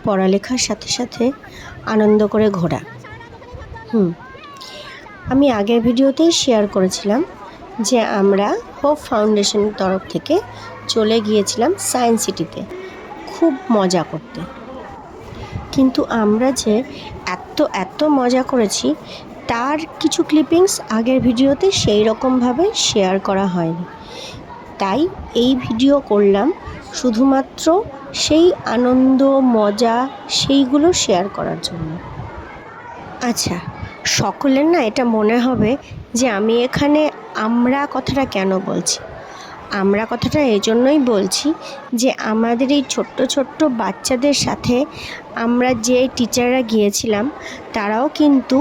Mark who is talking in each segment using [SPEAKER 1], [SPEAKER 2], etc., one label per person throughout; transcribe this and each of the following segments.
[SPEAKER 1] পড়ালেখার সাথে সাথে আনন্দ করে ঘোরা। আমি আগের ভিডিওতেই শেয়ার করেছিলাম যে আমরা হোপ ফাউন্ডেশনের তরফ থেকে চলে গিয়েছিলাম সায়েন্স সিটিতে খুব মজা করতে। কিন্তু আমরা যে এত মজা করেছি তার কিছু ক্লিপিংস আগের ভিডিওতে সেই রকমভাবে শেয়ার করা হয়নি, তাই এই ভিডিও করলাম শুধুমাত্র সেই আনন্দ মজা সেইগুলো শেয়ার করার জন্য। আচ্ছা, সকলের না এটা মনে হবে যে আমি এখানে আমরা কথাটা কেন বলছি। আমরা কথাটা এই জন্যই বলছি যে আমাদের এই ছোট্ট বাচ্চাদের সাথে আমরা যে টিচাররা গিয়েছিলাম তারাও কিন্তু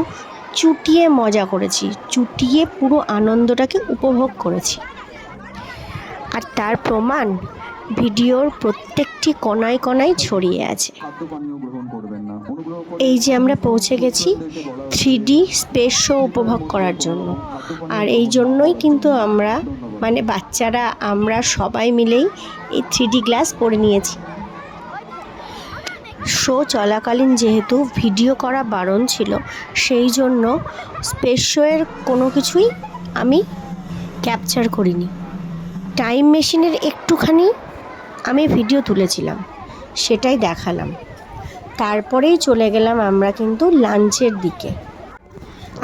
[SPEAKER 1] চুটিয়ে মজা করেছি, চুটিয়ে পুরো আনন্দটাকে উপভোগ করেছি। আর তার প্রমাণ ভিডিওর প্রত্যেকটি কোনায় কোনায় ছড়িয়ে আছে। এই যে আমরা পৌঁছে গেছি 3D স্পেস শো উপভোগ করার জন্য। আর এই জন্যই কিন্তু আমরা বাচ্চারা আমরা সবাই মিলেই এই 3D গ্লাস পরে নিয়েছি। শো চলাকালীন যেহেতু ভিডিও করা বারণ ছিল, সেই জন্য স্পেস শোয়ের কোনো কিছুই আমি ক্যাপচার করিনি। টাইম মেশিনের একটুখানি আমি ভিডিও তুলেছিলাম, সেটাই দেখালাম। তারপরেই চলে গেলাম আমরা কিন্তু লাঞ্চের দিকে।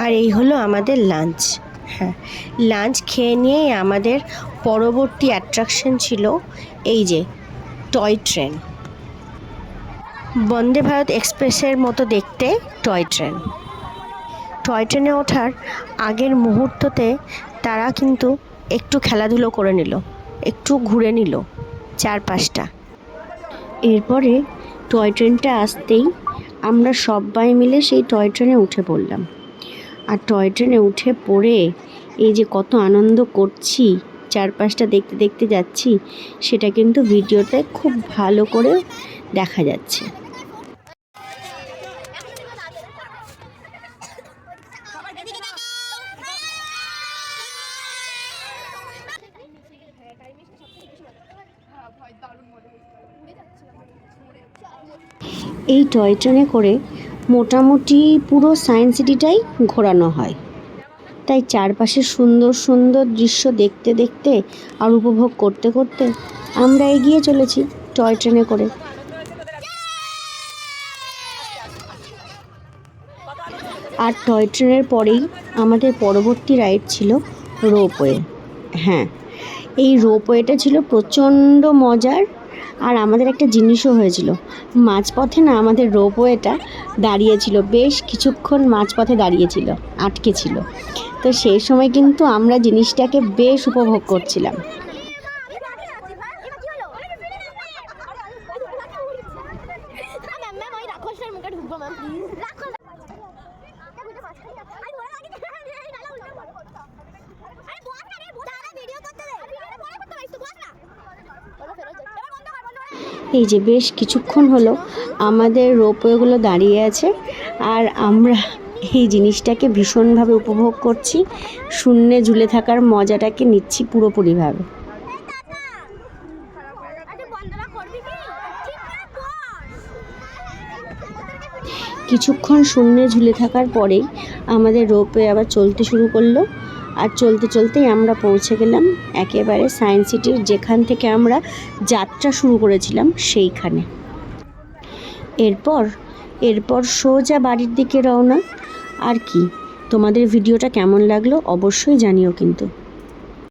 [SPEAKER 1] আর এই হলো আমাদের লাঞ্চ। লাঞ্চ খেয়ে নিয়েই আমাদের পরবর্তী অ্যাট্রাকশন ছিল এই যে টয় ট্রেন, বন্দে ভারত এক্সপ্রেসের মতো দেখতে টয় ট্রেন। টয় ট্রেনে ওঠার আগের মুহূর্ততে তারা কিন্তু একটু খেলাধুলো করে নিল, একটু ঘুরে নিল চারপাশটা। এরপরে টয় ট্রেনটা আসতেই আমরা সবাই মিলে সেই টয় ট্রেনে উঠে পড়লাম। আর টয় ট্রেনে উঠে পড়ে এই যে কত আনন্দ করছি, চারপাশটা দেখতে দেখতে যাচ্ছি, সেটা কিন্তু ভিডিওতে খুব ভালো করে দেখা যাচ্ছে। এই টয় ট্রেনে করে মোটামুটি পুরো সায়েন্স সিটিটাই ঘোরানো হয়, তাই চারপাশে সুন্দর সুন্দর দৃশ্য দেখতে দেখতে আর উপভোগ করতে করতে আমরা এগিয়ে চলেছি টয় ট্রেনে করে। আর টয় ট্রেনের পরেই আমাদের পরবর্তী রাইড ছিল রোপওয়ে। এই রোপওয়েটা ছিল প্রচণ্ড মজার। আর আমাদের একটা জিনিসও হয়েছিল, মাঝপথে না আমাদের রোপওয়েটা দাঁড়িয়েছিল, বেশ কিছুক্ষণ মাঝপথে দাঁড়িয়েছিল, আটকে ছিল। তো সেই সময় কিন্তু আমরা জিনিসটাকে বেশ উপভোগ করছিলাম। এই যে বেশ কিছুক্ষণ হলো আমাদের রোপওয়েগুলো দাঁড়িয়ে আছে, আর আমরা এই জিনিসটাকে ভীষণভাবে উপভোগ করছি, শূন্যে ঝুলে থাকার মজাটাকে নিচ্ছি পুরোপুরিভাবে। কিছুক্ষণ শূন্যে ঝুলে থাকার পরেই আমাদের রোপওয়ে আবার চলতে শুরু করলো। আর চলতে চলতেই আমরা পৌঁছে গেলাম একেবারে সায়েন্স সিটির যেখান থেকে আমরা যাত্রা শুরু করেছিলাম সেইখানে। এরপর সোজা বাড়ির দিকে রওনা। আর কি, তোমাদের ভিডিওটা কেমন লাগলো অবশ্যই জানিও কিন্তু।